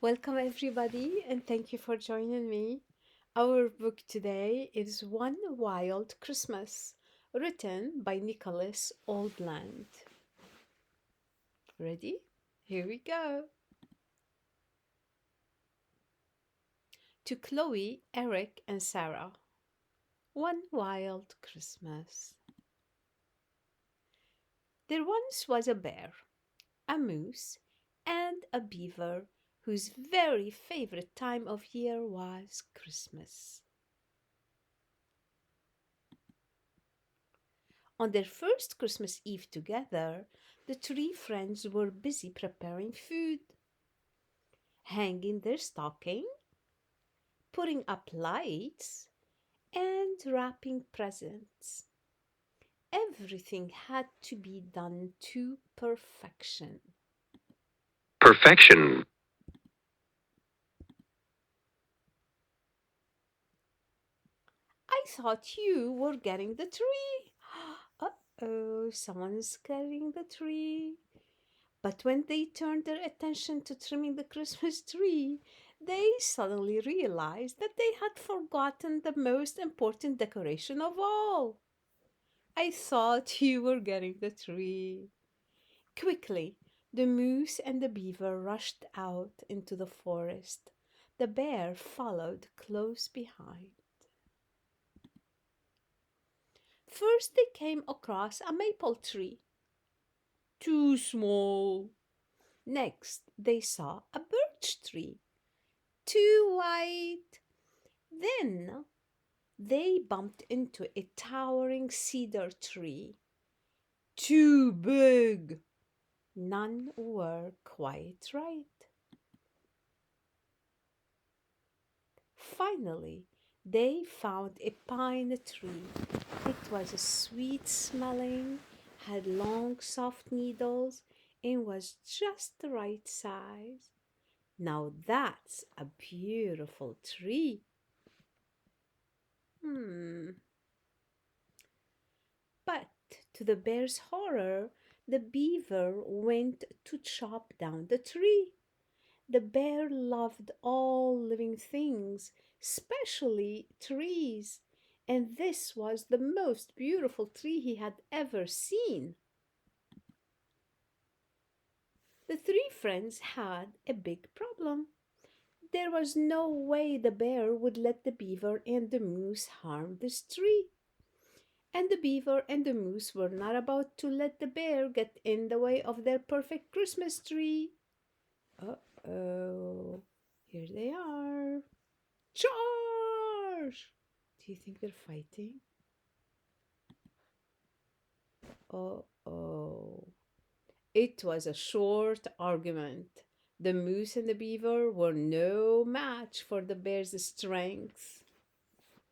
Welcome, everybody, and thank you for joining me. Our book today is One Wild Christmas, written by Nicholas Oldland. Ready? Here we go. To Chloe, Eric, and Sarah. One Wild Christmas. There once was a bear, a moose, and a beaver whose very favorite time of year was Christmas. On their first Christmas Eve together, the three friends were busy preparing food, hanging their stocking, putting up lights, and wrapping presents. Everything had to be done to perfection. Perfection. I thought you were getting the tree. Uh-oh, someone's carrying the tree. But when they turned their attention to trimming the Christmas tree, they suddenly realized that they had forgotten the most important decoration of all. I thought you were getting the tree. Quickly, the moose and the beaver rushed out into the forest. The bear followed close behind. First, they came across a maple tree. Too small. Next, they saw a birch tree. Too wide. Then they bumped into a towering cedar tree. Too big. None were quite right. Finally, they found a pine tree. It was sweet smelling, had long soft needles, and was just the right size. Now that's a beautiful tree. Hmm. But to the bear's horror, the beaver went to chop down the tree. The bear loved all living things, especially trees, and this was the most beautiful tree he had ever seen. The three friends had a big problem. There was no way the bear would let the beaver and the moose harm this tree. And the beaver and the moose were not about to let the bear get in the way of their perfect Christmas tree. Uh oh, here they are. Charge! Do you think they're fighting? Uh oh. It was a short argument. The moose and the beaver were no match for the bear's strength.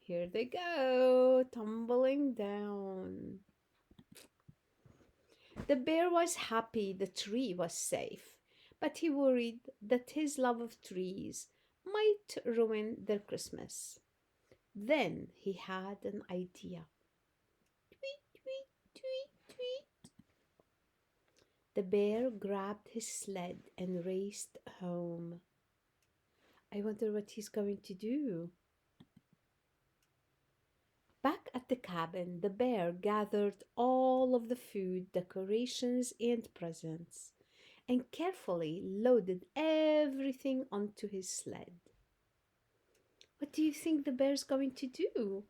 Here they go, tumbling down. The bear was happy the tree was safe, but he worried that his love of trees might ruin their Christmas. Then he had an idea. Tweet, tweet, tweet, tweet. The bear grabbed his sled and raced home. I wonder what he's going to do. Back at the cabin, the bear gathered all of the food, decorations, and presents and carefully loaded everything onto his sled. What do you think the bear's going to do?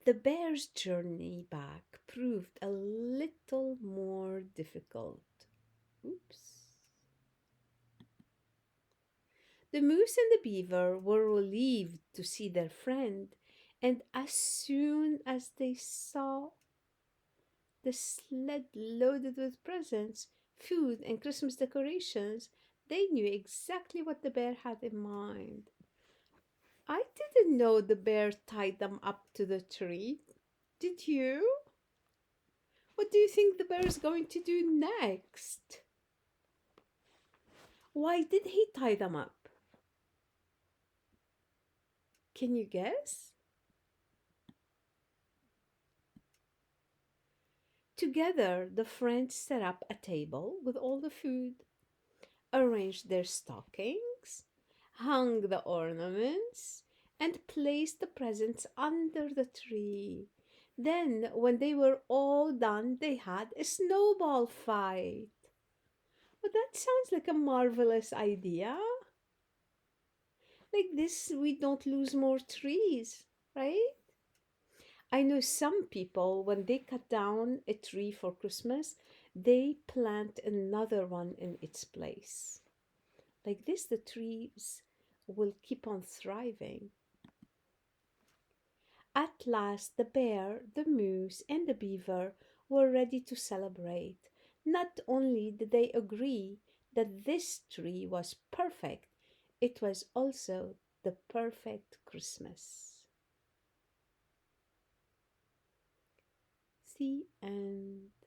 The bear's journey back proved a little more difficult. Oops. The moose and the beaver were relieved to see their friend, and as soon as they saw the sled loaded with presents, food, and Christmas decorations, they knew exactly what the bear had in mind. I didn't know the bear tied them up to the tree. Did you? What do you think the bear is going to do next? Why did he tie them up? Can you guess? Together, the friends set up a table with all the food. arranged their stockings, hung the ornaments, and placed the presents under the tree. Then, when they were all done, they had a snowball fight. Well, that sounds like a marvelous idea. Like this, we don't lose more trees, right? I know some people, when they cut down a tree for Christmas, they plant another one in its place. Like this, the trees will keep on thriving. At last, the bear, the moose, and the beaver were ready to celebrate. Not only did they agree that this tree was perfect, it was also the perfect Christmas. The end.